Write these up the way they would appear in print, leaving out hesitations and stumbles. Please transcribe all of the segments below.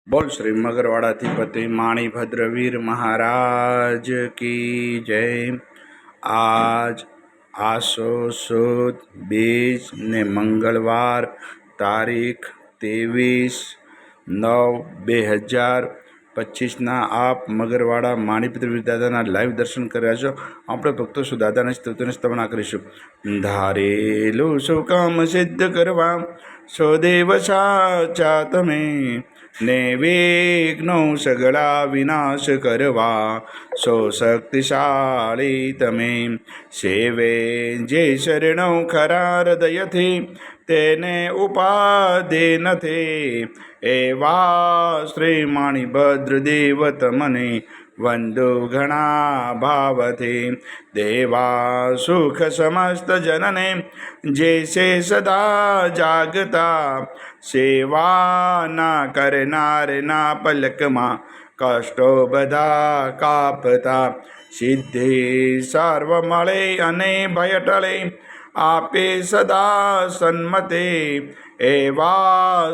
बोल श्री मगरवाड़ाधिपति माणिभद्रवीर महाराज की जय। आज आसो सुद 20 ने मंगलवार तारीख 23/9/2025 आप मगरवाड़ा माणिभद्रवीर दादा लाइव दर्शन कर छो। अपने भक्तों शु दादा स्तुति स्तवना करीशुं। धारेलु सौ काम सिद्ध करवा सो देव साचा तमे ने विघ्नो सगला विनाश करवा सो शक्तिशाली तमे सेवे जे शरणो खरा हृदयथी तेने उपाधि नथे एवा श्री माणिभद्र देव तमने वंदो घना भावथे देवा सुख समस्त जनने जैसे सदा जागता सेवा ना करनार ना पलक मा कष्टो बधा कापता सिद्धि सर्व मळे अने भय टळे आपे सदा सन्मते एवा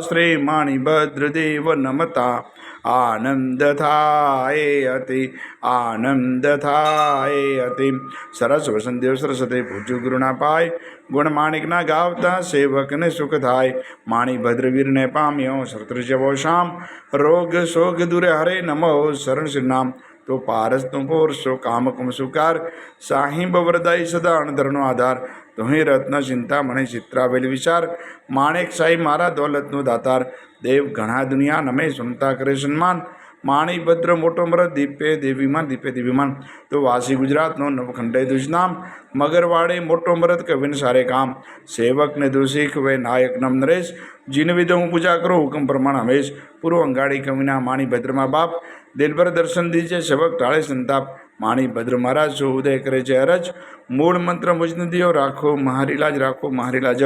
श्री माणिभद्र देव नमता आनंद थाए अति आनंद थाए अति। सरस वसंदेव सरस्वती भुजु गुरुना पाय गुण माणिक ना गावता सेवक ने सुख थाय माणिभद्रवीर ने पाम्यो शत्रु शाम रोग शोक दूर हरे नमो शरण श्री नाम तो पारस तुम पोर सो काम कुम सुकार साहिब वरदाई सदा अणधरनो आधार तुम्हें रत्न चिंता मणि चित्रावेल विचार माणिक साई मारा दौलत नो दातार देव घना दुनिया नमे सुनता करे सन्मान माणिभद्र मोटो मरद दीपे देवीमान दीपे देवीमान तो वासी गुजरात नो नवखंडे दुजनाम मगरवाड़े मोटो मरद कविन सारे काम सेवक ने दुसिख वे नायक नम नरेश जिन विधो हूँ पूजा करो हुक्म प्रमाण हमेश पूर्व अंगाड़ी कविना माणिभद्र मा बाप दिलभर दर्शन दीजिए सेवक टाळे संताप माणिभद्र महाराज जो उदय करे छे अरज मूल मंत्र मुझने दियो राखो महारी लाज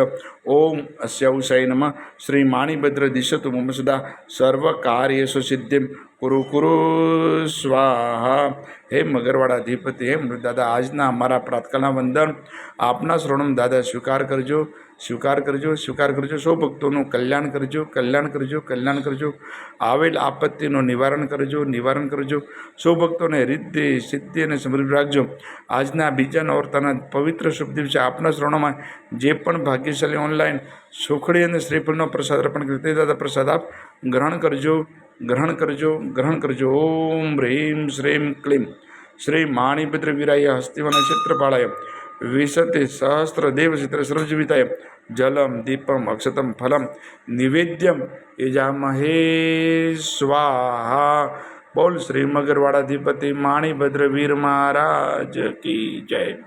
ओम अस्याउसाई नमः श्री माणिभद्र दिशतु मम सदा सर्व कार्येषु सिद्धिम कुरु कुरु स्वाहा। हे मगरवाड़ाधिपति हे दादा आजना अमारा प्रातकालना वंदन आपना शरणम दादा स्वीकार करजो स्वीकार करजो सौ भक्तों कल्याण करजो आवेल आपत्तिनो निवारण करजो सौ भक्तों ने रिद्धि सिद्धि और समृद्धि राखजो। आजना बीजा नौरताना पवित्र शुभ दिवसे आपना शरणों जे पण भाग्यशाली ऑनलाइन सुखड़ी और श्रीफलनो प्रसाद अर्पण करते दादा प्रसाद आप ग्रहण करजो। ओम ह्रीं श्रीं क्लीं श्री माणिभद्र वीराय हस्तिवन क्षेत्रपालाय विशति सहस्र देव चित्र सर्वजीविताय जलम दीपम अक्षतम फलम निवेद्यम यजामहे स्वाहा। बोल श्री मगरवाड़ाधिपति माणिभद्र वीर महाराज की जय।